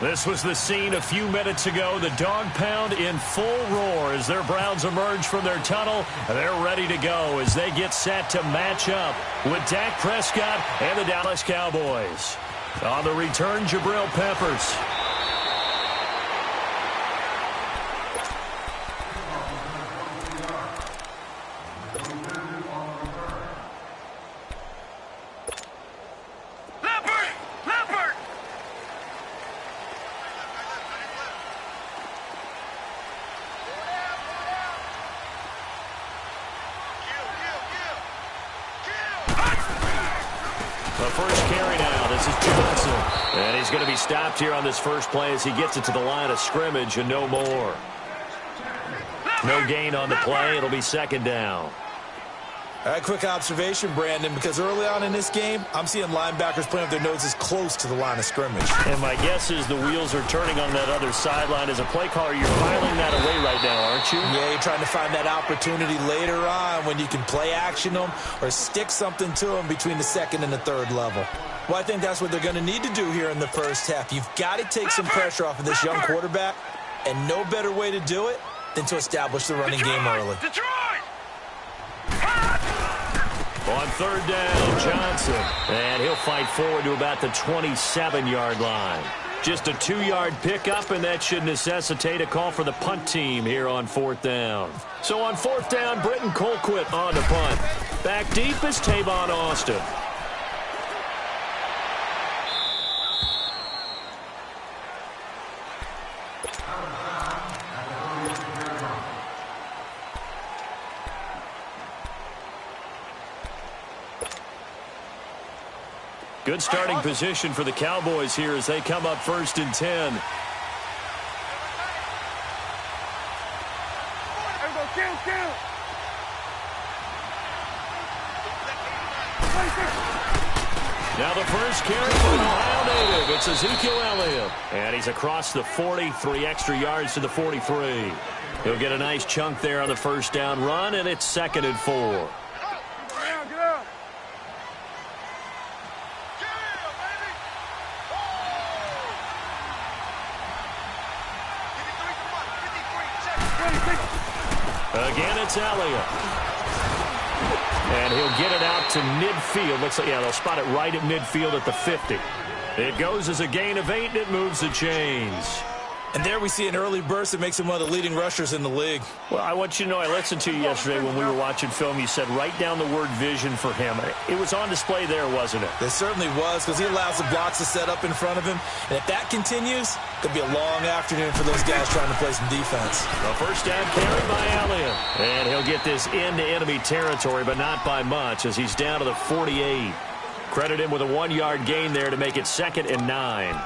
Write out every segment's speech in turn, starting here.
This was the scene a few minutes ago. The dog pound in full roar as their Browns emerge from their tunnel. They're ready to go as they get set to match up with Dak Prescott and the Dallas Cowboys. On the return, Jabril Peppers. The first carry now. This is Johnson. And he's going to be stopped here on this first play as he gets it to the line of scrimmage and no more. No gain on the play. It'll be second down. All right, quick observation, Brandon, because early on in this game, I'm seeing linebackers playing with their noses close to the line of scrimmage. And my guess is the wheels are turning on that other sideline. As a play caller, you're filing that away right now, aren't you? Yeah, you're trying to find that opportunity later on when you can play action them or stick something to them between the second and the third level. Well, I think that's what they're going to need to do here in the first half. You've got to take some pressure off of this young quarterback, and no better way to do it than to establish the running game early. On third down, Johnson. And he'll fight forward to about the 27-yard line. Just a 2-yard pickup, and that should necessitate a call for the punt team here on fourth down. So on fourth down, Britton Colquitt on to punt. Back deep is Tavon Austin. Good starting position for the Cowboys here as they come up first and 10. Now the first carry for an Ohio native. It's Ezekiel Elliott. And he's across the 40, 3 extra yards to the 43. He'll get a nice chunk there on the first down run, and it's second and 4. Again, it's Elliott. And he'll get it out to midfield. Looks like, yeah, they'll spot it right at midfield at the 50. It goes as a gain of 8, and it moves the chains. And there we see an early burst that makes him one of the leading rushers in the league. Well, I want you to know, I listened to you yesterday when we were watching film. You said write down the word vision for him. It was on display there, wasn't it? It certainly was, because he allows the blocks to set up in front of him. And if that continues, it'll be a long afternoon for those guys trying to play some defense. The first down carried by Elliott. And he'll get this into enemy territory, but not by much, as he's down to the 48. Credit him with a 1-yard gain there to make it second and 9.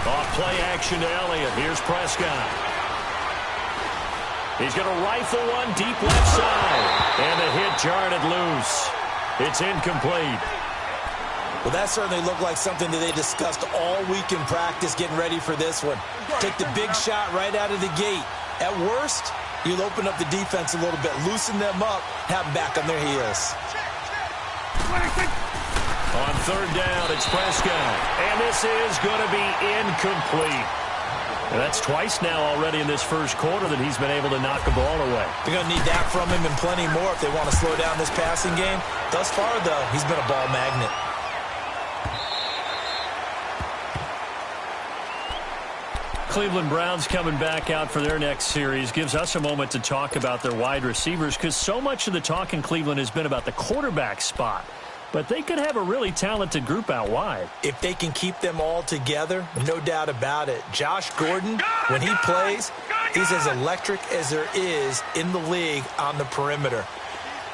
Off play action to Elliott. Here's Prescott. He's going to rifle one deep left side. And the hit jarred it loose. It's incomplete. Well, that certainly looked like something that they discussed all week in practice getting ready for this one. Take the big shot right out of the gate. At worst, you'll open up the defense a little bit, loosen them up, have them back on their heels. On third down, it's Prescott. And this is going to be incomplete. And that's twice now already in this first quarter that he's been able to knock the ball away. They're going to need that from him and plenty more if they want to slow down this passing game. Thus far, though, he's been a ball magnet. Cleveland Browns coming back out for their next series gives us a moment to talk about their wide receivers, because so much of the talk in Cleveland has been about the quarterback spot. But they could have a really talented group out wide. If they can keep them all together, no doubt about it. Josh Gordon, when he plays, he's as electric as there is in the league on the perimeter.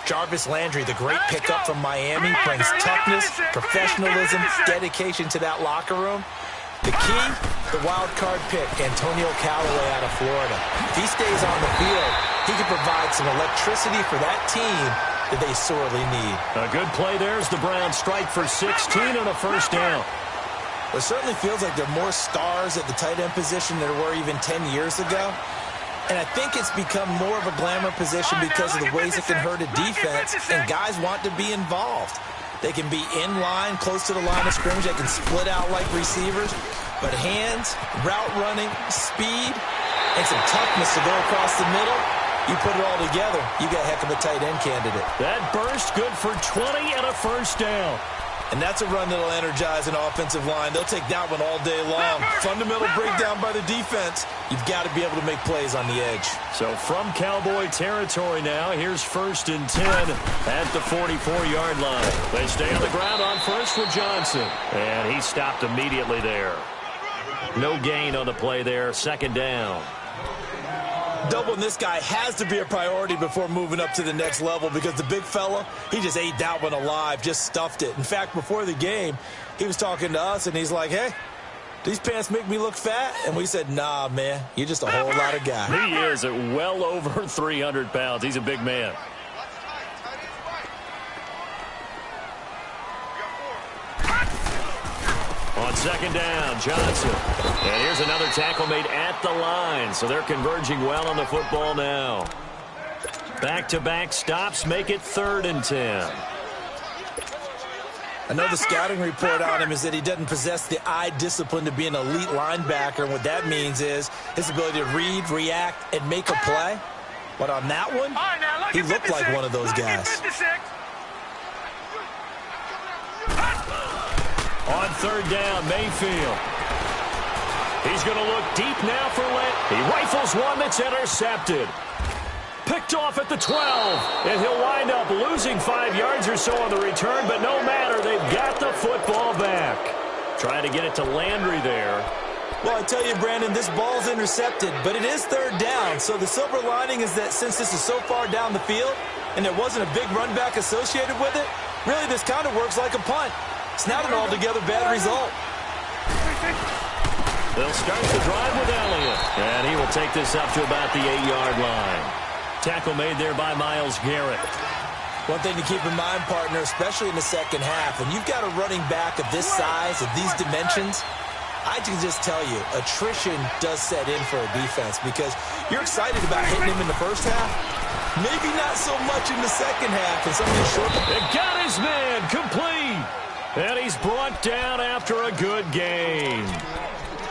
Jarvis Landry, the great pickup from Miami, brings toughness, professionalism, dedication to that locker room. The key, the wild card pick, Antonio Callaway out of Florida. If he stays on the field, he can provide some electricity for that team that they sorely need. A good play there as the Browns strike for 16 and a first down. It certainly feels like there are more stars at the tight end position than there were even 10 years ago. And I think it's become more of a glamour position because of the ways it can hurt a defense, and guys want to be involved. They can be in line, close to the line of scrimmage. They can split out like receivers. But hands, route running, speed, and some toughness to go across the middle, you put it all together, you got a heck of a tight end candidate. That burst good for 20 and a first down. And that's a run that'll energize an offensive line. They'll take that one all day long. Fundamental breakdown by the defense. You've got to be able to make plays on the edge. So from Cowboy territory now, here's 1st and 10 at the 44-yard line. They stay on the ground on first with Johnson. And he stopped immediately there. No gain on the play there, 2nd down. Doubling this guy has to be a priority before moving up to the next level because the big fella, he just ate that one alive, just stuffed it. In fact, before the game, he was talking to us, and he's like, hey, these pants make me look fat? And we said, nah, man, you're just a whole lot of guy. He is at well over 300 pounds. He's a big man. On 2nd down, Johnson. And here's another tackle made at the line. So they're converging well on the football now. Back-to-back stops make it 3rd and 10. I know the scouting report on him is that he doesn't possess the eye discipline to be an elite linebacker. And what that means is his ability to read, react, and make a play. But on that one, he looked like one of those guys. On 3rd down, Mayfield. He's going to look deep now for Lent. He rifles one that's intercepted. Picked off at the 12. And he'll wind up losing 5 yards or so on the return, but no matter, they've got the football back. Trying to get it to Landry there. Well, I tell you, Brandon, this ball's intercepted, but it is 3rd down. So the silver lining is that since this is so far down the field and there wasn't a big run back associated with it, really this kind of works like a punt. It's not an altogether bad result. They'll start the drive with Elliott. And he will take this up to about the 8-yard line. Tackle made there by Myles Garrett. One thing to keep in mind, partner, especially in the second half, when you've got a running back of this size, of these dimensions, I can just tell you, attrition does set in for a defense because you're excited about hitting him in the first half. Maybe not so much in the second half. And some of these short... It got his man complete. And he's brought down after a good game.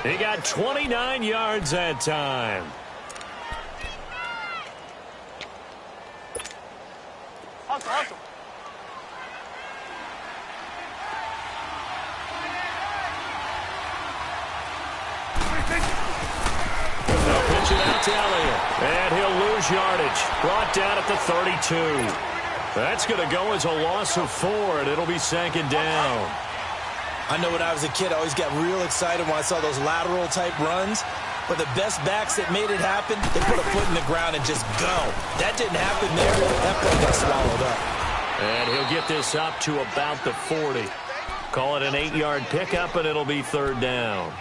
He got 29 yards that time. Awesome. They'll pitch it out to Elliott. And he'll lose yardage. Brought down at the 32. That's going to go as a loss of 4, and it'll be 2nd down. I know when I was a kid, I always got real excited when I saw those lateral-type runs. But the best backs that made it happen, they put a foot in the ground and just go. That didn't happen there. That play got swallowed up. And he'll get this up to about the 40. Call it an 8-yard pickup, and it'll be 3rd down.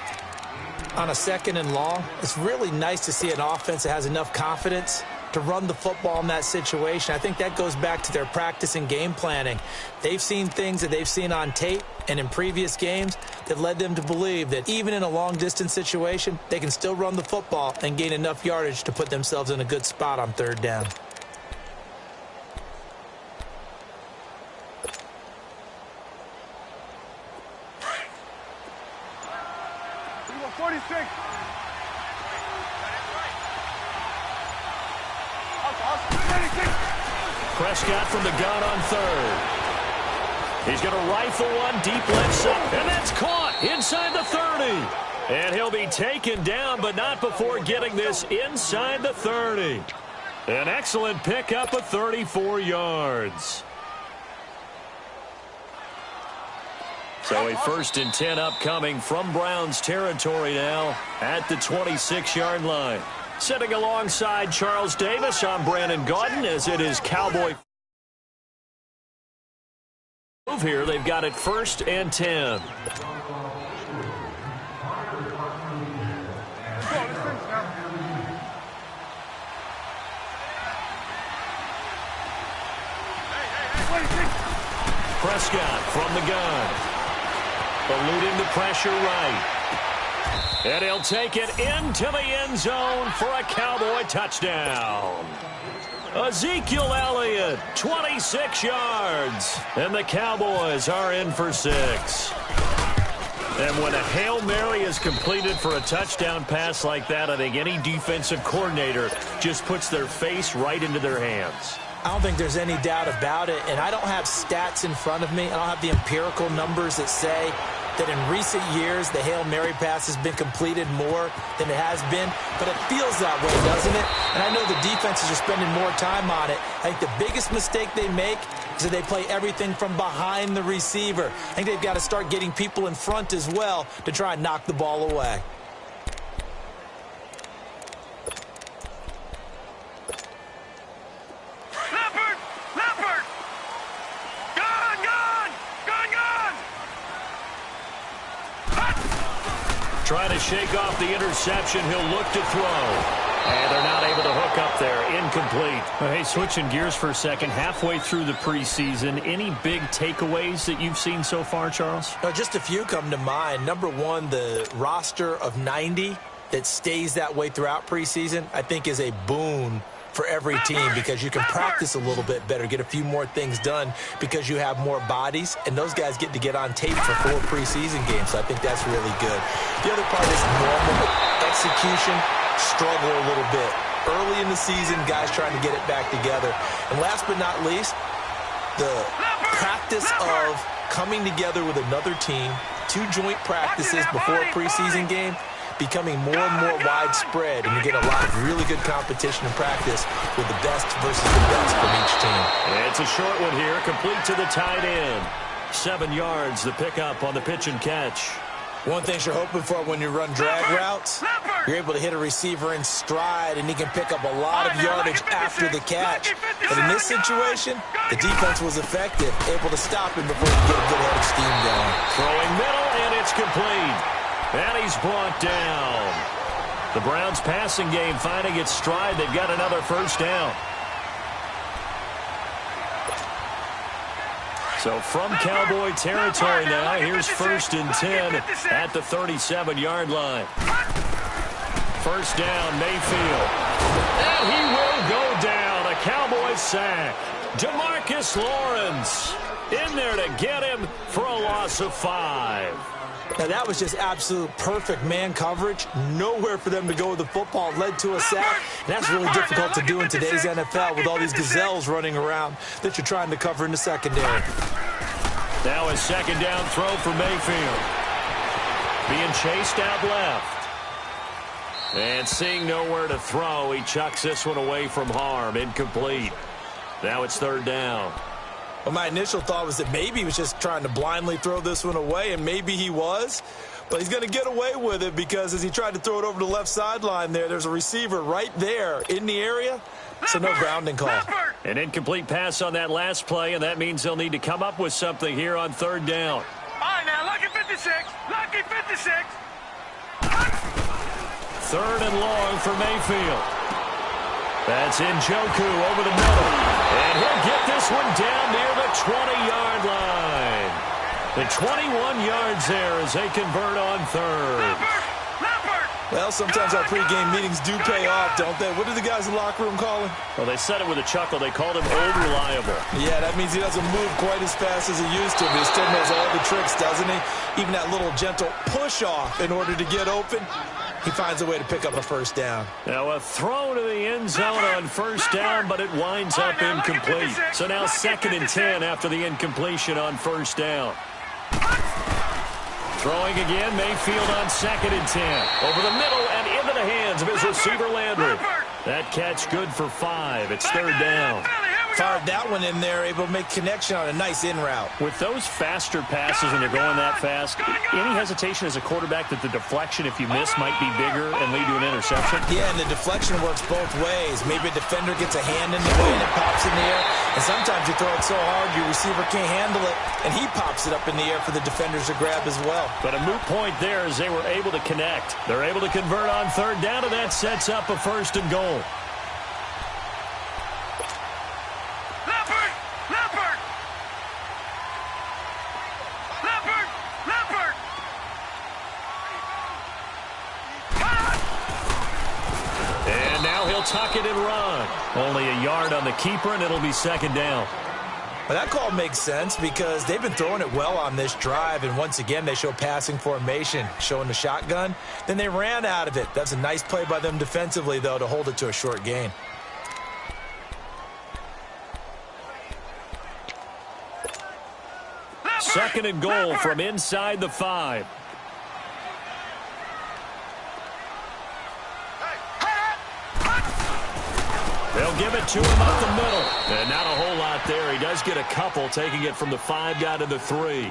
On a 2nd and long, it's really nice to see an offense that has enough confidence to run the football in that situation. I think that goes back to their practice and game planning. They've seen things that they've seen on tape and in previous games that led them to believe that even in a long-distance situation, they can still run the football and gain enough yardage to put themselves in a good spot on 3rd down. Prescott from the gun on 3rd. He's going to rifle one deep left side, and that's caught inside the 30. And he'll be taken down, but not before getting this inside the 30. An excellent pickup of 34 yards. So a 1st and 10 upcoming from Browns territory now at the 26-yard line. Sitting alongside Charles Davis, I'm Brandon Gaudin, as it is Cowboy move here. They've got it 1st and 10. Prescott from the gun. Eluding the pressure right. And he'll take it into the end zone for a Cowboy touchdown. Ezekiel Elliott, 26 yards. And the Cowboys are in for 6. And when a Hail Mary is completed for a touchdown pass like that, I think any defensive coordinator just puts their face right into their hands. I don't think there's any doubt about it, and I don't have stats in front of me. I don't have the empirical numbers that say that in recent years the Hail Mary pass has been completed more than it has been, but it feels that way, doesn't it? And I know the defenses are spending more time on it. I think the biggest mistake they make is that they play everything from behind the receiver. I think they've got to start getting people in front as well to try and knock the ball away. Trying to shake off the interception. He'll look to throw. And they're not able to hook up there. Incomplete. Well, hey, switching gears for a second. Halfway through the preseason, any big takeaways that you've seen so far, Charles? Just a few come to mind. Number one, the roster of 90 that stays that way throughout preseason, I think is a boon for every team because you can practice a little bit better, get a few more things done because you have more bodies, and those guys get to get on tape for 4 preseason games, so I think that's really good. The other part is normal execution, struggle a little bit. Early in the season, guys trying to get it back together. And last but not least, the practice of coming together with another team, 2 joint practices before a preseason game, becoming more and more widespread, and you get a lot of really good competition and practice with the best versus the best from each team. It's a short one here, complete to the tight end. 7 yards, the pickup on the pitch and catch. One thing you're hoping for when you run drag routes, you're able to hit a receiver in stride, and he can pick up a lot of yardage after the catch. But in this situation, the defense was effective, able to stop him before he could get a good head of steam going. Throwing middle, and it's complete. And he's brought down. The Browns' passing game finding its stride. They've got another first down. So from Cowboy territory now, here's 1st and 10 at the 37-yard line. First down, Mayfield. And he will go down. A Cowboy sack. DeMarcus Lawrence in there to get him for a loss of 5. Now, that was just absolute perfect man coverage. Nowhere for them to go with the football. Led to a sack. And that's really difficult to do in today's NFL with all these gazelles running around that you're trying to cover in the secondary. Now a second down throw for Mayfield. Being chased out left. And seeing nowhere to throw, he chucks this one away from harm. Incomplete. Now it's 3rd down. Well, my initial thought was that maybe he was just trying to blindly throw this one away, and maybe he was. But he's going to get away with it because as he tried to throw it over the left sideline there's a receiver right there in the area, so no grounding call. An incomplete pass on that last play, and that means they'll need to come up with something here on 3rd down. All right, now, lucky 56. Lucky 56. 3rd and long for Mayfield. That's Njoku over the middle. And he'll get this one down near the 20-yard line. The 21 yards there as they convert on 3rd. Well, sometimes our pregame meetings do pay off, don't they? What do the guys in the locker room call him? Well, they said it with a chuckle. They called him Old Reliable. Yeah, that means he doesn't move quite as fast as he used to, but he still knows all the tricks, doesn't he? Even that little gentle push-off in order to get open. He finds a way to pick up a first down. Now a throw to the end zone on first down, but it winds up incomplete. So now 2nd and 10 after the incompletion on first down. Throwing again, Mayfield on 2nd and 10. Over the middle and into the hands of his receiver Landry. That catch good for 5. It's 3rd down. Fired that one in there, able to make connection on a nice in route. With those faster passes when they're going that fast, any hesitation as a quarterback that the deflection, if you miss, might be bigger and lead to an interception? Yeah, and the deflection works both ways. Maybe a defender gets a hand in the way and it pops in the air. And sometimes you throw it so hard your receiver can't handle it, and he pops it up in the air for the defenders to grab as well. But a moot point there as they were able to connect. They're able to convert on 3rd down, and that sets up a 1st and goal. tuck it and run. Only a yard on the keeper, and it'll be second down. Well, that call makes sense because they've been throwing it well on this drive, and once again, they show passing formation, showing the shotgun. Then they ran out of it. That's a nice play by them defensively, though, to hold it to a short gain. Second and goal from inside the 5. They'll give it to him up the middle. And not a whole lot there. He does get a couple, taking it from the 5 down to the 3.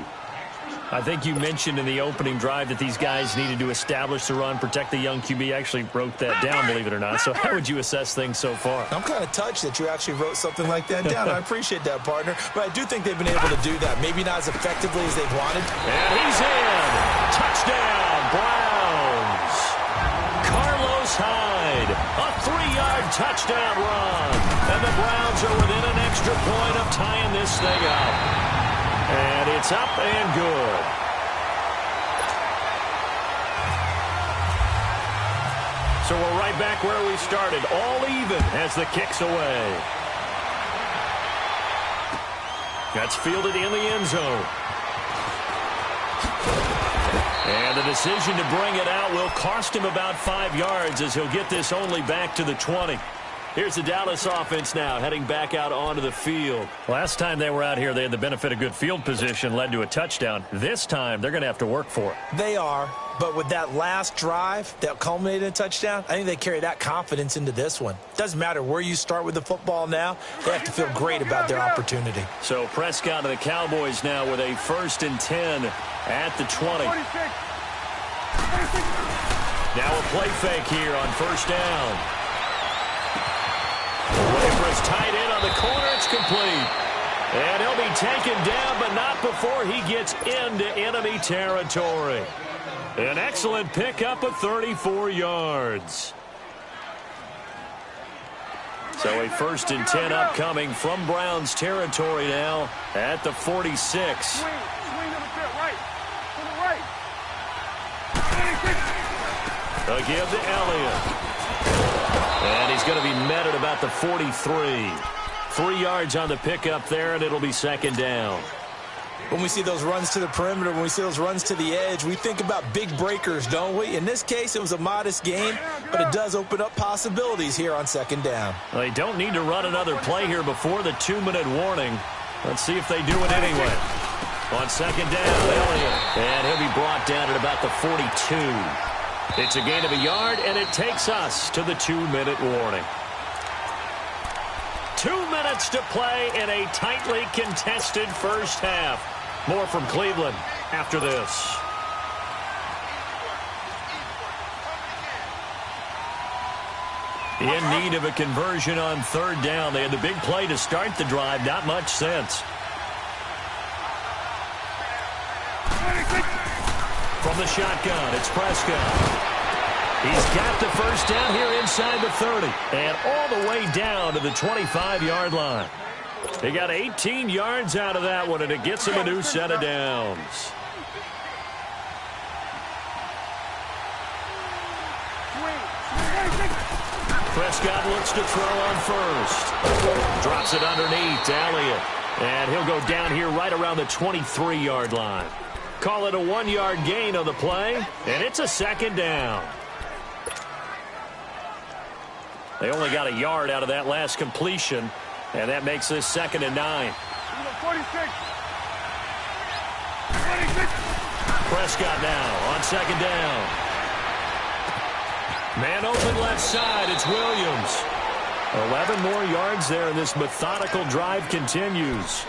I think you mentioned in the opening drive that these guys needed to establish the run, protect the young QB. I actually wrote that down, believe it or not. So how would you assess things so far? I'm kind of touched that you actually wrote something like that down. I appreciate that, partner. But I do think they've been able to do that. Maybe not as effectively as they've wanted. And he's in. Touchdown, Browns. Carlos Hyde, a 3-yard touchdown run. And the Browns are within an extra point of tying this thing up. And it's up and good. So we're right back where we started, all even as the kick's away. That's fielded in the end zone. And the decision to bring it out will cost him about 5 yards as he'll get this only back to the 20. Here's the Dallas offense now, heading back out onto the field. Last time they were out here, they had the benefit of good field position, led to a touchdown. This time, they're going to have to work for it. They are, but with that last drive that culminated in a touchdown, I think they carry that confidence into this one. Doesn't matter where you start with the football now, they have to feel great about their opportunity. So Prescott and the Cowboys now with a 1st and 10 at the 20. Now a play fake here on 1st down. Waiting for his tight end on the corner. It's complete. And he'll be taken down, but not before he gets into enemy territory. An excellent pickup of 34 yards. So a 1st and 10 upcoming from Browns territory now at the 46. Swing to the right. To the right. A give to Elliott. And he's going to be met at about the 43. 3 yards on the pickup there, and it'll be second down. When we see those runs to the perimeter, when we see those runs to the edge, we think about big breakers, don't we? In this case, it was a modest gain, but it does open up possibilities here on 2nd down. Well, they don't need to run another play here before the 2-minute warning. Let's see if they do it anyway. On 2nd down, Elliott. And he'll be brought down at about the 42. It's a gain of a yard, and it takes us to the 2-minute warning. 2 minutes to play in a tightly contested first half. More from Cleveland after this. In need of a conversion on 3rd down. They had the big play to start the drive. Not much sense. From the shotgun, it's Prescott. He's got the 1st down here inside the 30. And all the way down to the 25-yard line. They got 18 yards out of that one, and it gets him a new set of downs. Prescott looks to throw on 1st. Drops it underneath to Elliott. And he'll go down here right around the 23-yard line. Call it a 1-yard gain on the play, and it's a 2nd down. They only got a yard out of that last completion, and that makes this 2nd and 9. 46. Prescott now on 2nd down. Man open left side, it's Williams. 11 more yards there, and this methodical drive continues.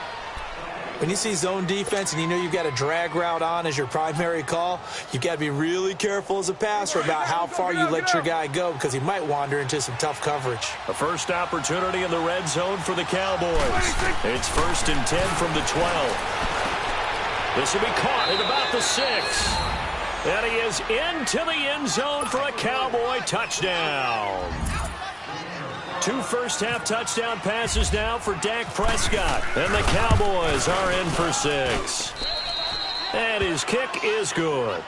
When you see zone defense and you know you've got a drag route on as your primary call, you've got to be really careful as a passer about how far you let your guy go because he might wander into some tough coverage. A first opportunity in the red zone for the Cowboys. It's 1st and 10 from the 12. This will be caught at about the 6. And he is into the end zone for a Cowboy touchdown. 2 first-half touchdown passes now for Dak Prescott. And the Cowboys are in for 6. And his kick is good.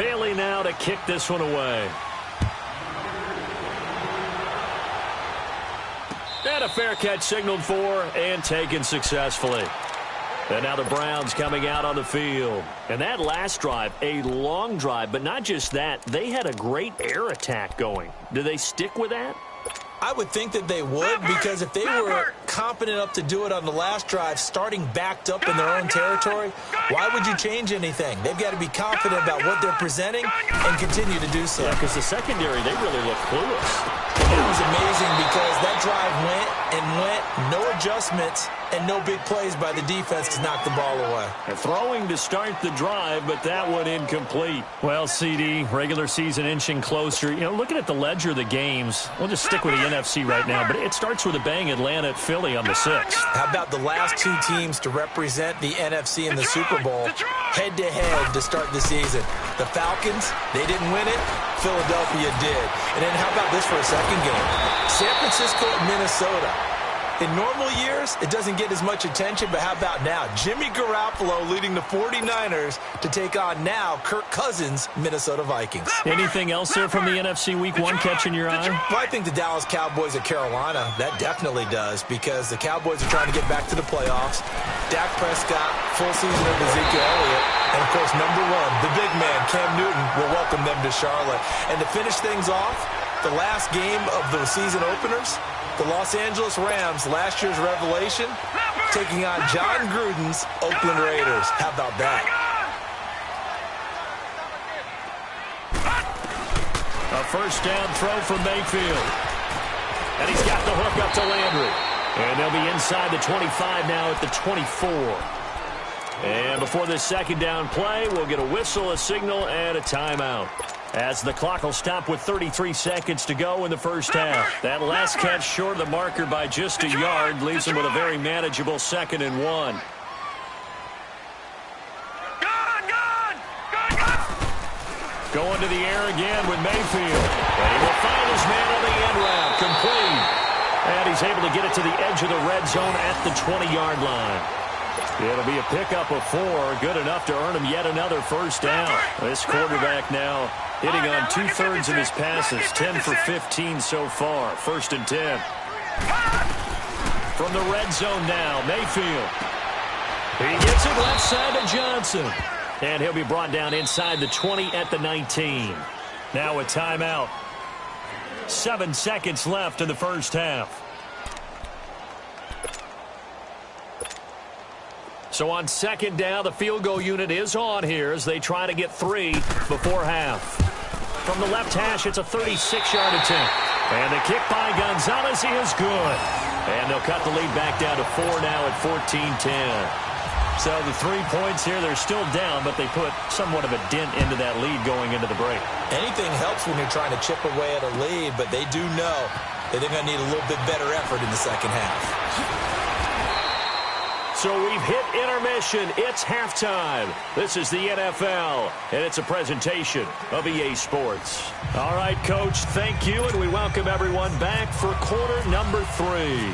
Bailey now to kick this one away. And a fair catch signaled for and taken successfully. And now the Browns coming out on the field. And that last drive, a long drive, but not just that. They had a great air attack going. Do they stick with that? I would think that they would, because if they were competent enough to do it on the last drive, starting backed up in their own territory, why would you change anything? They've got to be confident about what they're presenting and continue to do so. Yeah, because the secondary, they really look clueless. It was amazing because that drive went, no adjustments, and no big plays by the defense to knock the ball away. And throwing to start the drive, but that one incomplete. Well, CD, regular season inching closer. You know, looking at the ledger of the games, we'll just stick with the NFC right now, but it starts with a bang. Atlanta at Philly on the 6th. How about the last two teams to represent the NFC in the Super Bowl head-to-head to start the season? The Falcons, they didn't win it. Philadelphia did. And then how about this for a second game? San Francisco at Minnesota. In normal years, it doesn't get as much attention, but how about now? Jimmy Garoppolo leading the 49ers to take on now Kirk Cousins' Minnesota Vikings. Anything else there from the NFC Week 1 catching your eye? Well, I think the Dallas Cowboys at Carolina, that definitely does, because the Cowboys are trying to get back to the playoffs. Dak Prescott, full season of Ezekiel Elliott, and, of course, number one, the big man, Cam Newton, will welcome them to Charlotte. And to finish things off, the last game of the season openers, the Los Angeles Rams, last year's revelation, taking on John Gruden's Oakland Raiders. How about that? A first down throw from Mayfield. And he's got the hook up to Landry. And they'll be inside the 25 now at the 24. And before this second down play, we'll get a whistle, a signal, and a timeout, as the clock will stop with 33 seconds to go in the first half. That last catch short of the marker by just a yard leaves them with a very manageable 2nd and 1. Going to the air again with Mayfield. And he will find his man on the end route. Complete. And he's able to get it to the edge of the red zone at the 20-yard line. It'll be a pickup of 4, good enough to earn him yet another first down. This quarterback now hitting on 2/3 of his passes, 10 for 15 so far. 1st and 10. From the red zone now, Mayfield. He gets it left side to Johnson. And he'll be brought down inside the 20 at the 19. Now a timeout. 7 seconds left in the first half. So on second down, the field goal unit is on here as they try to get 3 before half. From the left hash, it's a 36-yard attempt. And the kick by Gonzalez is good. And they'll cut the lead back down to 4 now at 14-10. So the 3 points here, they're still down, but they put somewhat of a dent into that lead going into the break. Anything helps when you're trying to chip away at a lead, but they do know that they're going to need a little bit better effort in the second half. So we've hit intermission. It's halftime. This is the NFL, and it's a presentation of EA Sports. All right, Coach, thank you, and we welcome everyone back for quarter number 3.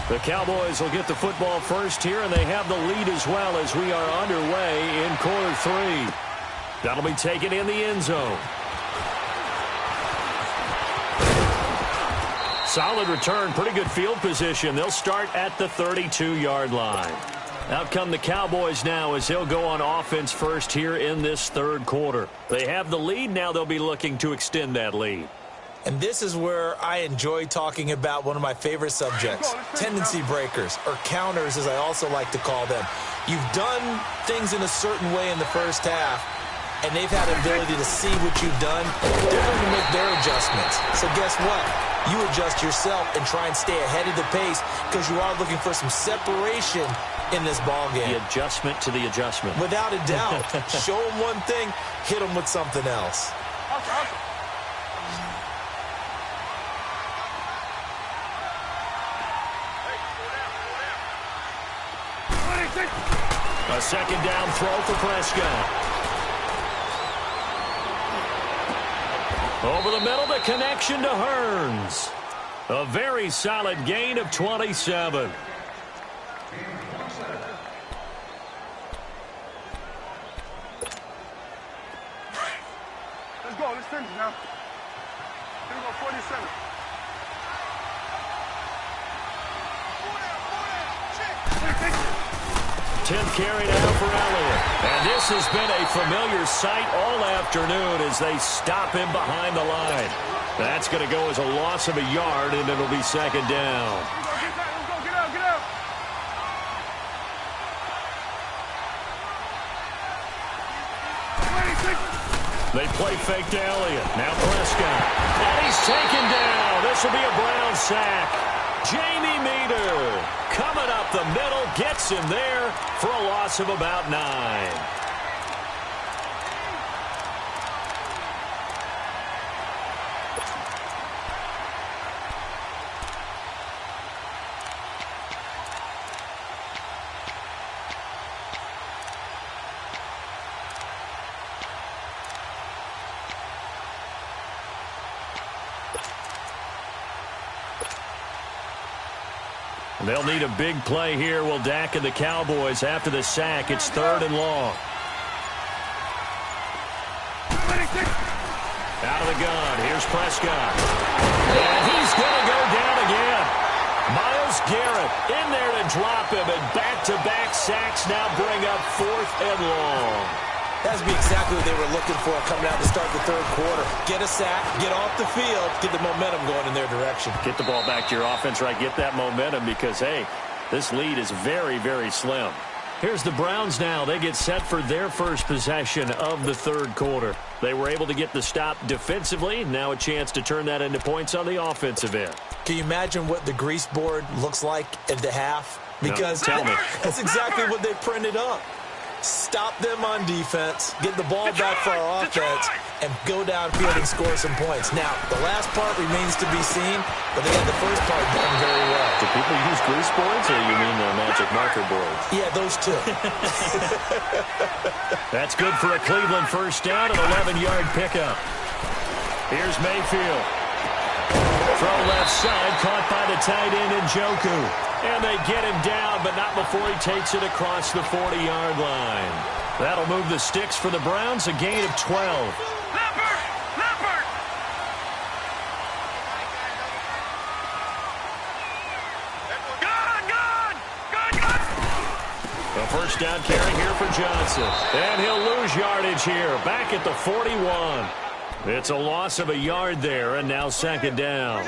The Cowboys will get the football first here, and they have the lead as well as we are underway in quarter 3. That'll be taken in the end zone. Solid return, pretty good field position. They'll start at the 32-yard line. Out come the Cowboys now as they'll go on offense first here in this third quarter. They have the lead. Now they'll be looking to extend that lead. And this is where I enjoy talking about one of my favorite subjects, tendency breakers, or counters as I also like to call them. You've done things in a certain way in the first half, and they've had the ability to see what you've done. They're going to make their adjustments. So guess what? You adjust yourself and try and stay ahead of the pace because you are looking for some separation in this ball game. The adjustment to the adjustment. Without a doubt. Show them one thing, hit them with something else. A second down throw for Prescott. Over the middle, the connection to Hearns. A very solid gain of 27. percentage now. Here we go, 47. 10th carry now for Elliott. And this has been a familiar sight all afternoon as they stop him behind the line. That's going to go as a loss of a yard, and it'll be second down. Let's go, get out, get out. They play fake to Elliott. Now Prescott. And he's taken down. This will be a Brown sack. Jamie Meter coming up the middle, gets him there for a loss of about 9. They'll need a big play here. Will Dak and the Cowboys after the sack. It's 3rd and long. Out of the gun. Here's Prescott. And he's going to go down again. Myles Garrett in there to drop him. And back-to-back sacks now bring up 4th and long. That's be exactly what they were looking for coming out to start the third quarter. Get a sack, get off the field, get the momentum going in their direction. Get the ball back to your offense, right? Get that momentum because, hey, this lead is very, very slim. Here's the Browns now. They get set for their first possession of the third quarter. They were able to get the stop defensively. Now a chance to turn that into points on the offensive end. Can you imagine what the grease board looks like at the half? Because no, tell me. That's exactly what they printed up. Stop them on defense, get the ball back for our offense, and go downfield and score some points. Now, the last part remains to be seen, but they got the first part done very well. Do people use grease boards, or you mean the magic marker boards? Yeah, those two. That's good for a Cleveland first down, an 11-yard pickup. Here's Mayfield. Throw left side, caught by the tight end Njoku. And they get him down, but not before he takes it across the 40-yard line. That'll move the sticks for the Browns, a gain of 12. Leopard! Gone! A first down carry here for Johnson. And he'll lose yardage here, back at the 41. It's a loss of a yard there, and now second down.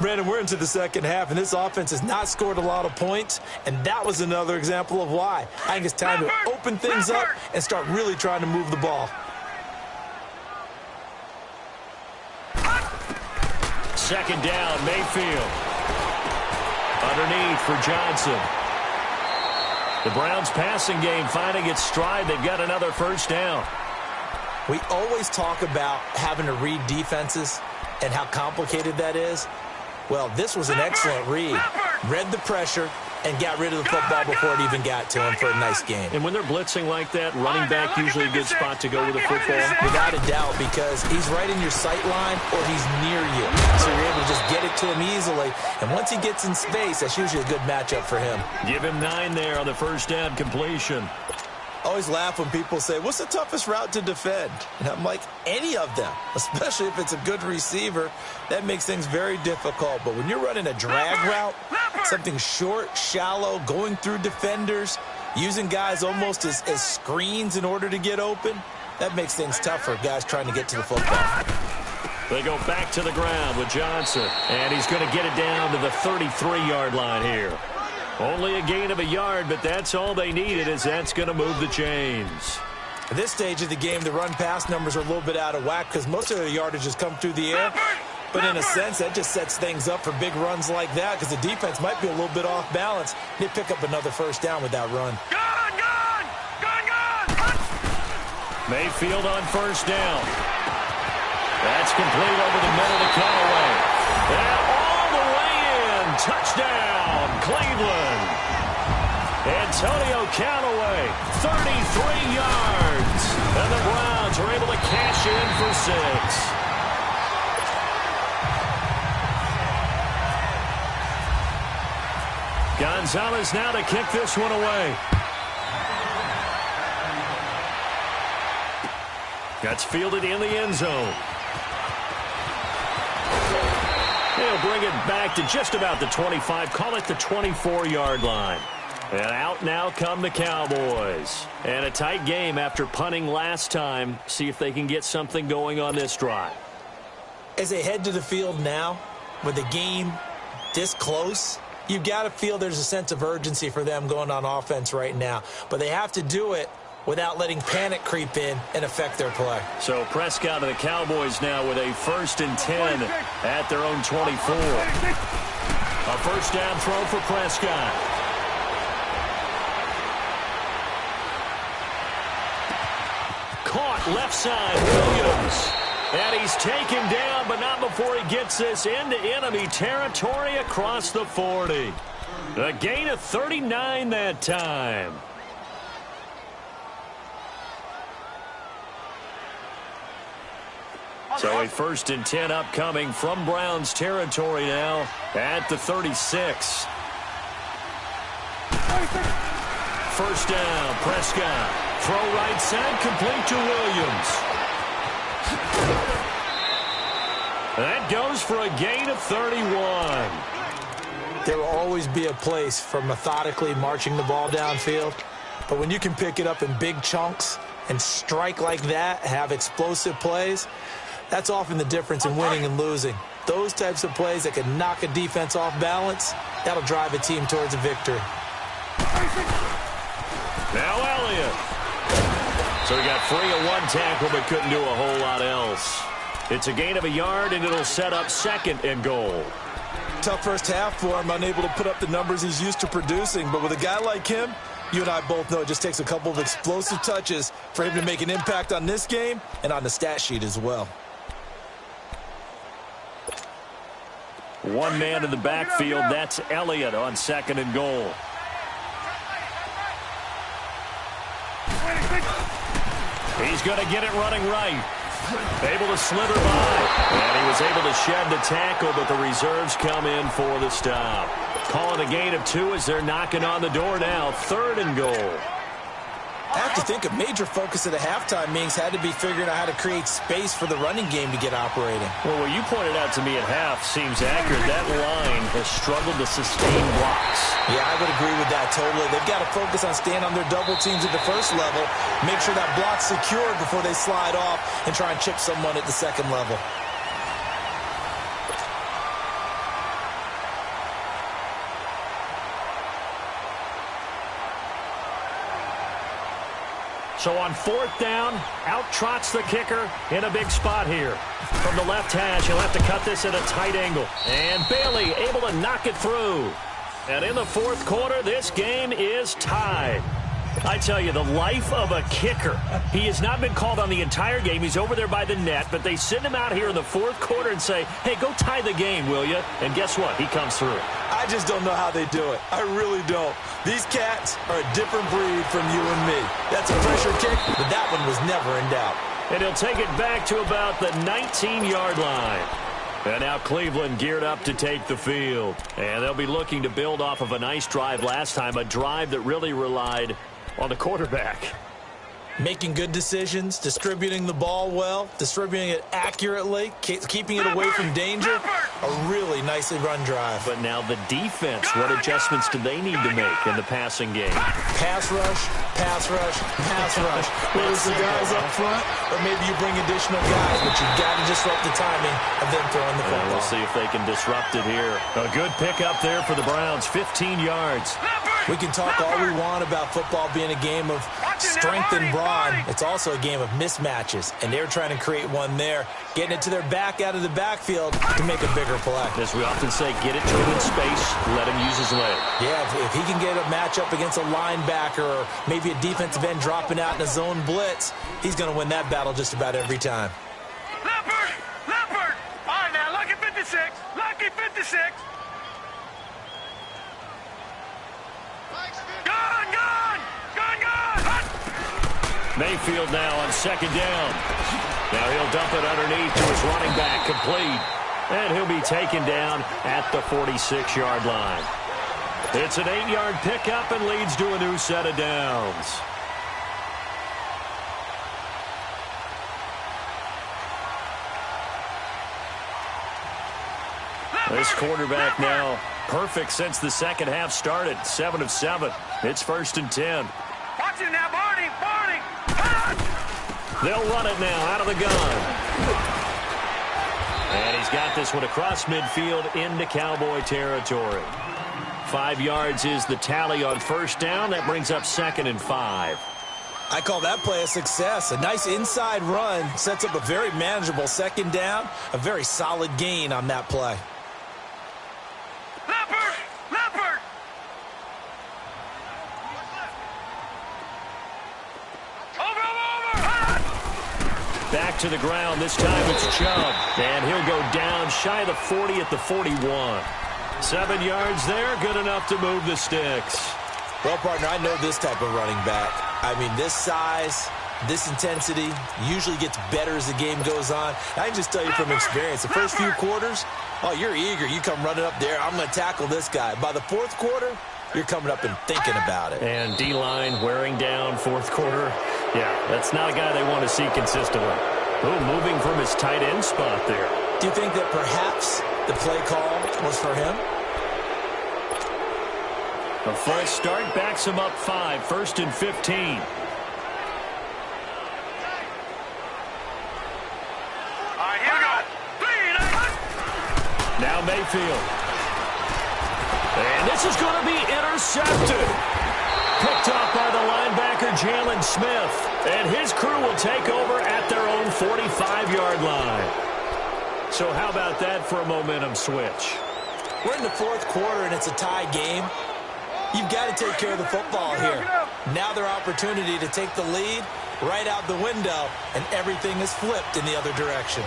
Brandon, we're into the second half, and this offense has not scored a lot of points, and that was another example of why. I think it's time to open things up and start really trying to move the ball. Second down, Mayfield. Underneath for Johnson. The Browns passing game finding its stride. They've got another first down. We always talk about having to read defenses and how complicated that is. Well, this was an excellent read. Read the pressure and got rid of the football before it even got to him for a nice game. And when they're blitzing like that, running back usually a good spot to go with the football. Without a doubt, because he's right in your sight line or he's near you. So you're able to just get it to him easily. And once he gets in space, that's usually a good matchup for him. Give him 9 there on the first down completion. I always laugh when people say, what's the toughest route to defend? And I'm like, any of them, especially if it's a good receiver. That makes things very difficult. But when you're running a drag route, something short, shallow, going through defenders, using guys almost as screens in order to get open, that makes things tough for guys trying to get to the football. They go back to the ground with Johnson. And he's going to get it down to the 33-yard line here. Only a gain of a yard, but that's all they needed, as that's going to move the chains. At this stage of the game, the run-pass numbers are a little bit out of whack because most of the yardage has come through the air. But in a sense, that just sets things up for big runs like that because the defense might be a little bit off balance. They pick up another first down with that run. Gone! Mayfield on first down. That's complete over the middle to Callaway. And all the way in. Touchdown, Cleveland. Antonio Callaway, 33 yards. And the Browns are able to cash in for 6. Gonzalez now to kick this one away. That's fielded in the end zone. He'll bring it back to just about the 25. Call it the 24-yard line. And out now come the Cowboys. And a tight game after punting last time. See if they can get something going on this drive. As they head to the field now, with the game this close, you've got to feel there's a sense of urgency for them going on offense right now. But they have to do it without letting panic creep in and affect their play. So Prescott and the Cowboys now with a 1st and 10 at their own 24. A first down throw for Prescott. Caught left side, Williams. And he's taken down, but not before he gets this into enemy territory across the 40. A gain of 39 that time. So a 1st and 10 upcoming from Browns territory now at the 36. First down, Prescott. Throw right side, complete to Williams. That goes for a gain of 31. There will always be a place for methodically marching the ball downfield. But when you can pick it up in big chunks and strike like that, have explosive plays, that's often the difference in winning and losing. Those types of plays that can knock a defense off balance, that'll drive a team towards a victory. Now Elliott. So he got free of one tackle but couldn't do a whole lot else. It's a gain of a yard, and it'll set up 2nd and goal. Tough first half for him, unable to put up the numbers he's used to producing. But with a guy like him, you and I both know it just takes a couple of explosive touches for him to make an impact on this game and on the stat sheet as well. One man in the backfield, that's Elliott on 2nd and goal. He's going to get it running right. Able to slither by. And he was able to shed the tackle, but the reserves come in for the stop. Call it a gain of 2 as they're knocking on the door now. 3rd and goal. I have to think a major focus of the halftime meetings had to be figuring out how to create space for the running game to get operating. Well, what you pointed out to me at half seems accurate. That line has struggled to sustain blocks. Yeah, I would agree with that totally. They've got to focus on staying on their double teams at the first level, make sure that block's secured before they slide off and try and chip someone at the second level. So on 4th down, out trots the kicker in a big spot here. From the left hash, he'll have to cut this at a tight angle. And Bailey able to knock it through. And in the 4th quarter, this game is tied. I tell you, the life of a kicker. He has not been called on the entire game. He's over there by the net, but they send him out here in the 4th quarter and say, hey, go tie the game, will you? And guess what? He comes through. I just don't know how they do it. I really don't. These cats are a different breed from you and me. That's a pressure kick, but that one was never in doubt. And he'll take it back to about the 19-yard line. And now Cleveland geared up to take the field. And they'll be looking to build off of a nice drive last time, a drive that really relied on the quarterback. Making good decisions, distributing the ball well, distributing it accurately, keeping it away from danger. A really nicely run drive. But now the defense, what adjustments do they need to make in the passing game? Pass rush, pass rush, pass rush. Whether it's the guys up front or maybe you bring additional guys, but you've got to disrupt the timing of them throwing the football. We'll see if they can disrupt it here. A good pickup there for the Browns, 15 yards. We can talk all we want about football being a game of strength and brawn. It's also a game of mismatches, and they're trying to create one there, getting it to their back out of the backfield to make a bigger play. As we often say, get it to him in space, let him use his leg. Yeah, if he can get a matchup against a linebacker or maybe a defensive end dropping out in a zone blitz, he's going to win that battle just about every time. Leopard! Leopard! All right, now, lucky 56. Lucky 56. Mayfield now on 2nd down. Now he'll dump it underneath to his running back, complete. And he'll be taken down at the 46-yard line. It's an 8-yard pickup and leads to a new set of downs. This quarterback now perfect since the second half started. 7 of 7. It's 1st and 10. Watch it now, Barney! Barney! They'll run it now out of the gun. And he's got this one across midfield into Cowboy territory. 5 yards is the tally on 1st down. That brings up 2nd and 5. I call that play a success. A nice inside run sets up a very manageable 2nd down. A very solid gain on that play. Leopard! Leopard! Over! Back to the ground. This time it's Chubb. And he'll go down shy of the 40 at the 41. 7 yards there. Good enough to move the sticks. Well, partner, I know this type of running back. I mean, this size, this intensity usually gets better as the game goes on. I can just tell you from experience, the first few quarters, oh, you're eager. You come running up there. I'm going to tackle this guy. By the 4th quarter, you're coming up and thinking about it. And D-line wearing down 4th quarter. Yeah, that's not a guy they want to see consistently. Oh, moving from his tight end spot there. Do you think that perhaps the play call was for him? A false start backs him up 5. 1st and 15. All right, here we go. Now Mayfield. And this is going to be intercepted. Picked off by the linebacker, Jalen Smith. And his crew will take over at their own 45-yard line. So how about that for a momentum switch? We're in the 4th quarter, and it's a tie game. You've got to take care of the football here. Now their opportunity to take the lead right out the window, and everything is flipped in the other direction.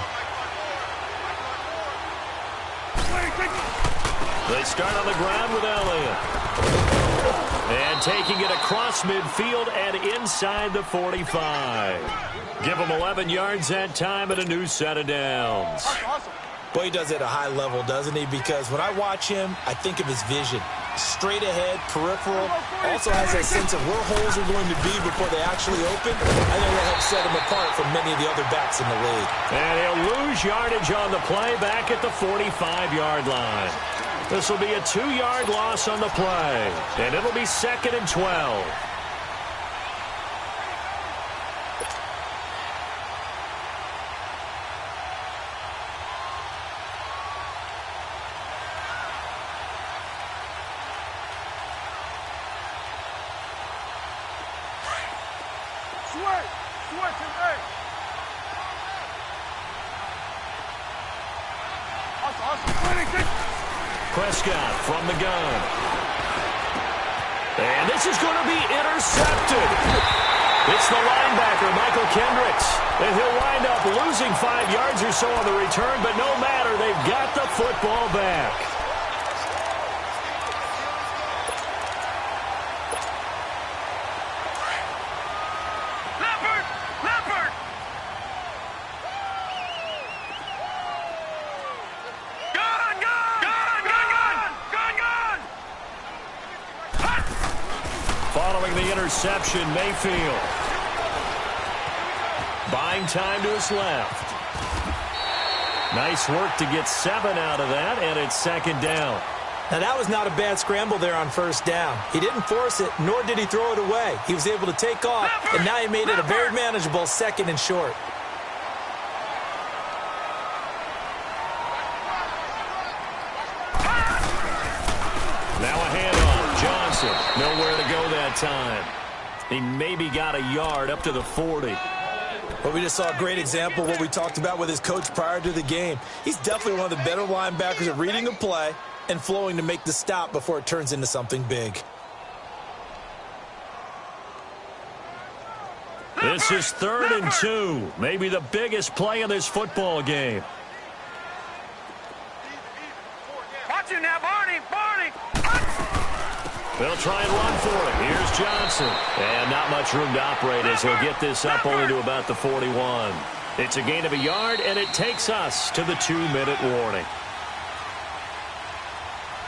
They start on the ground with Elliott. And taking it across midfield and inside the 45. Give him 11 yards that time and a new set of downs. Boy, he does it at a high level, doesn't he? Because when I watch him, I think of his vision. Straight ahead, peripheral, also has that sense of where holes are going to be before they actually open. I think that helps set him apart from many of the other backs in the league. And he'll lose yardage on the play back at the 45-yard line. This will be a 2-yard loss on the play, and it'll be 2nd and 12. Prescott from the gun. And this is going to be intercepted. It's the linebacker, Michael Kendricks. And he'll wind up losing 5 yards or so on the return, but no matter, they've got the football back. Following the interception, Mayfield. Buying time to his left. Nice work to get 7 out of that, and it's 2nd down. Now, that was not a bad scramble there on 1st down. He didn't force it, nor did he throw it away. He was able to take off, and now he made it a very manageable 2nd and short. Now a handoff. Johnson, nowhere to go that time. He maybe got a yard up to the 40. Well, we just saw a great example of what we talked about with his coach prior to the game. He's definitely one of the better linebackers at reading a play and flowing to make the stop before it turns into something big. This is 3rd and 2. Maybe the biggest play in this football game. Watch it now, Barney! Barney! They'll try and run for it. Here's Johnson. And not much room to operate as he'll get this up only to about the 41. It's a gain of a yard, and it takes us to the 2-minute warning.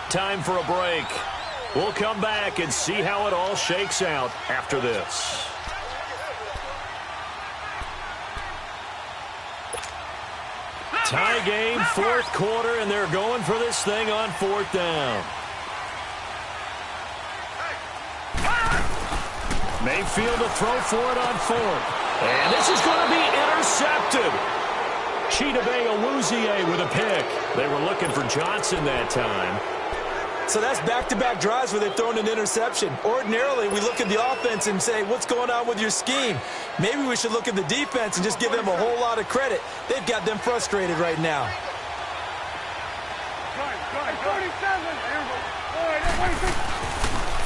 Time for a break. We'll come back and see how it all shakes out after this. Tie game, fourth quarter, and they're going for this thing on fourth down. Mayfield to throw for it on fourth. And this is going to be intercepted. Chidobe Awuzie with a pick. They were looking for Johnson that time. So that's back-to-back drives where they've thrown an interception. Ordinarily, we look at the offense and say, what's going on with your scheme? Maybe we should look at the defense and just give them a whole lot of credit. They've got them frustrated right now.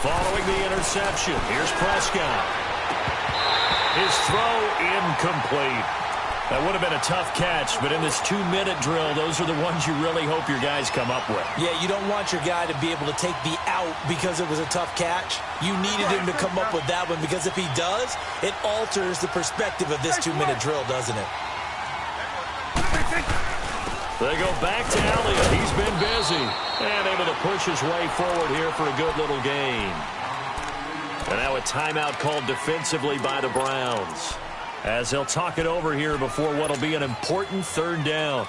Following the interception, here's Prescott. His throw incomplete. That would have been a tough catch, but in this 2-minute drill, those are the ones you really hope your guys come up with. Yeah, you don't want your guy to be able to take the out because it was a tough catch. You needed him to come up with that one because if he does, it alters the perspective of this 2-minute drill, doesn't it? They go back to Elliott. He's been busy and able to push his way forward here for a good little gain. And now a timeout called defensively by the Browns, as they'll talk it over here before what will be an important third down.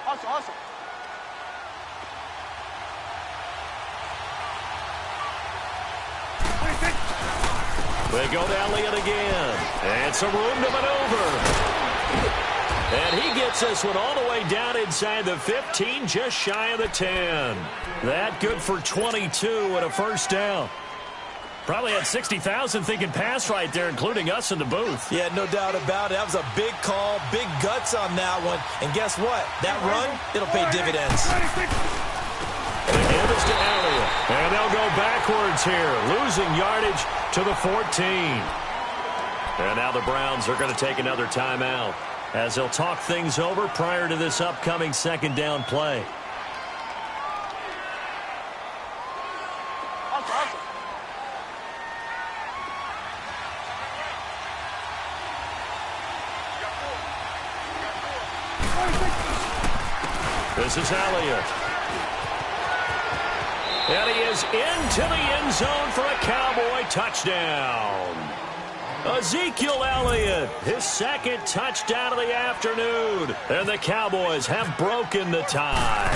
Awesome. They go to Elliott again. And some room to maneuver. And he gets this one all the way down inside the 15, just shy of the 10. That good for 22 and a first down. Probably had 60,000 thinking pass right there, including us in the booth. Yeah, no doubt about it. That was a big call, big guts on that one. And guess what? That run, it'll pay dividends. The give is to Elliott. And they'll go backwards here, losing yardage to the 14. And now the Browns are going to take another timeout, as they'll talk things over prior to this upcoming second down play. This is Elliott. And he is into the end zone for a Cowboy touchdown. Ezekiel Elliott, his second touchdown of the afternoon. And the Cowboys have broken the tie.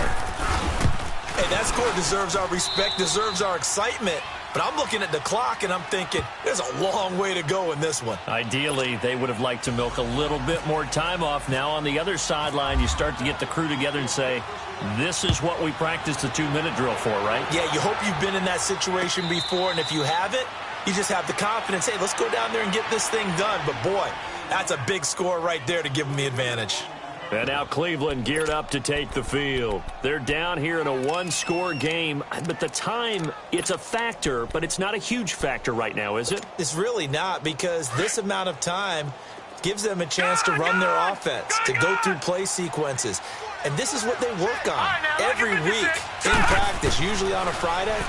Hey, that score deserves our respect, deserves our excitement. But I'm looking at the clock, and I'm thinking, there's a long way to go in this one. Ideally, they would have liked to milk a little bit more time off. Now, on the other sideline, you start to get the crew together and say, this is what we practiced the 2-minute drill for, right? Yeah, you hope you've been in that situation before, and if you haven't, you just have the confidence, hey, let's go down there and get this thing done. But, boy, that's a big score right there to give them the advantage. And now Cleveland geared up to take the field. They're down here in a one-score game, but the time, it's a factor, but it's not a huge factor right now, is it? It's really not, because this amount of time gives them a chance to run their offense, to go through play sequences. And this is what they work on every week in practice, usually on a Friday.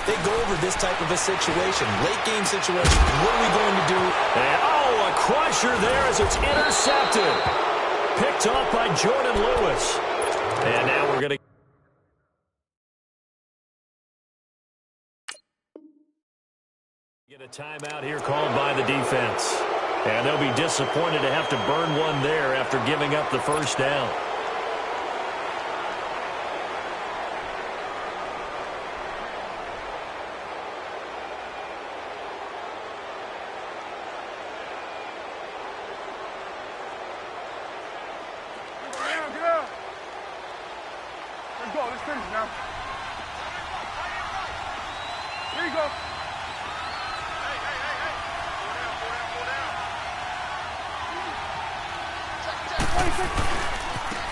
They go over this type of a situation, late-game situation. What are we going to do? And, a crusher there as it's intercepted. Picked off by Jordan Lewis. And now we're going to get a timeout here called by the defense. And they'll be disappointed to have to burn one there after giving up the first down.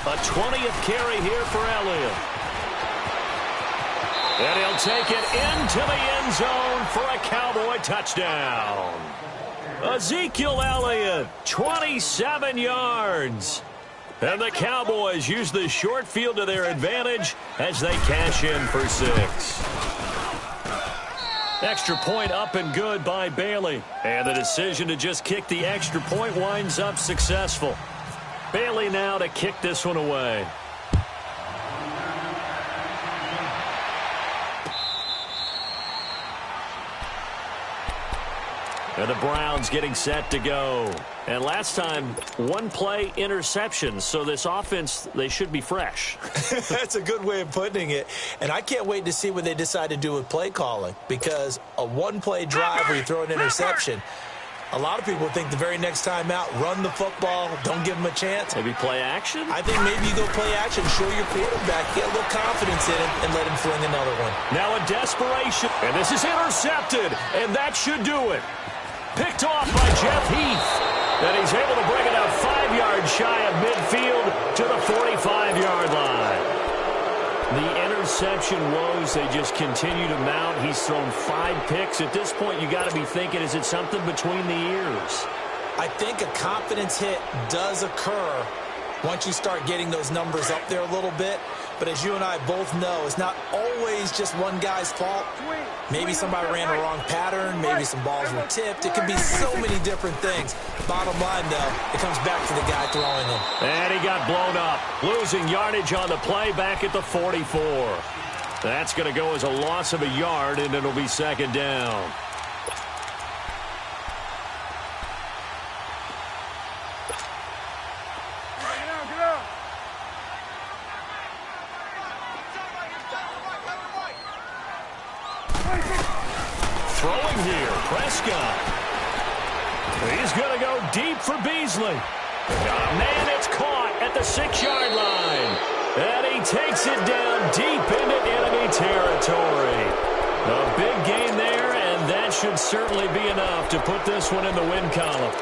A 20th carry here for Elliott. And he'll take it into the end zone for a Cowboy touchdown. Ezekiel Elliott, 27 yards. And the Cowboys use the short field to their advantage as they cash in for 6. Extra point up and good by Bailey. And the decision to just kick the extra point winds up successful. Bailey now to kick this one away. And the Browns getting set to go. And last time, one-play interception. So this offense, they should be fresh. That's a good way of putting it. And I can't wait to see what they decide to do with play calling. Because a one-play drive where you throw an interception, a lot of people think the very next time out, run the football, don't give them a chance. Maybe play action? I think maybe you go play action, show your quarterback, get a little confidence in him, and let him fling another one. Now a desperation. And this is intercepted. And that should do it. Picked off by Jeff Heath. And he's able to bring it out 5 yards shy of midfield to the 45-yard line. The interception woes, they just continue to mount. He's thrown 5 picks. At this point, you got to be thinking, is it something between the ears? I think a confidence hit does occur once you start getting those numbers up there a little bit. But as you and I both know, it's not always just one guy's fault. Maybe somebody ran a wrong pattern. Maybe some balls were tipped. It could be so many different things. Bottom line, though, it comes back to the guy throwing them. And he got blown up. Losing yardage on the play back at the 44. That's going to go as a loss of a yard, and it'll be second down. Throwing here, Prescott. He's going to go deep for Beasley. Oh, man, it's caught at the 6-yard line. And he takes it down deep into enemy territory. A big gain there, and that should certainly be enough to put this one in the win column.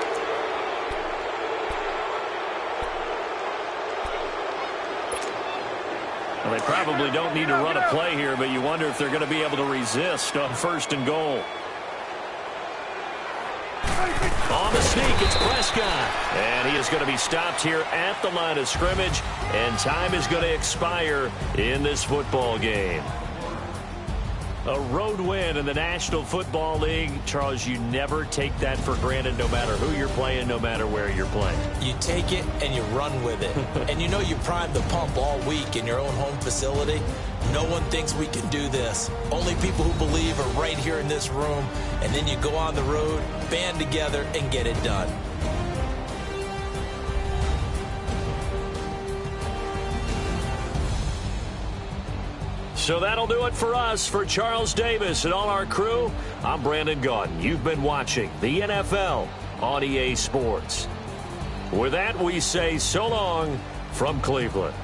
Well, they probably don't need to run a play here, but you wonder if they're going to be able to resist on 1st and goal. On the sneak, it's Prescott. And he is going to be stopped here at the line of scrimmage, and time is going to expire in this football game. A road win in the National Football League. Charles, you never take that for granted no matter who you're playing, no matter where you're playing. You take it and you run with it. And you know you primed the pump all week in your own home facility. No one thinks we can do this. Only people who believe are right here in this room. And then you go on the road, band together, and get it done. So that'll do it for us. For Charles Davis and all our crew, I'm Brandon Gaudin. You've been watching the NFL on EA Sports. With that, we say so long from Cleveland.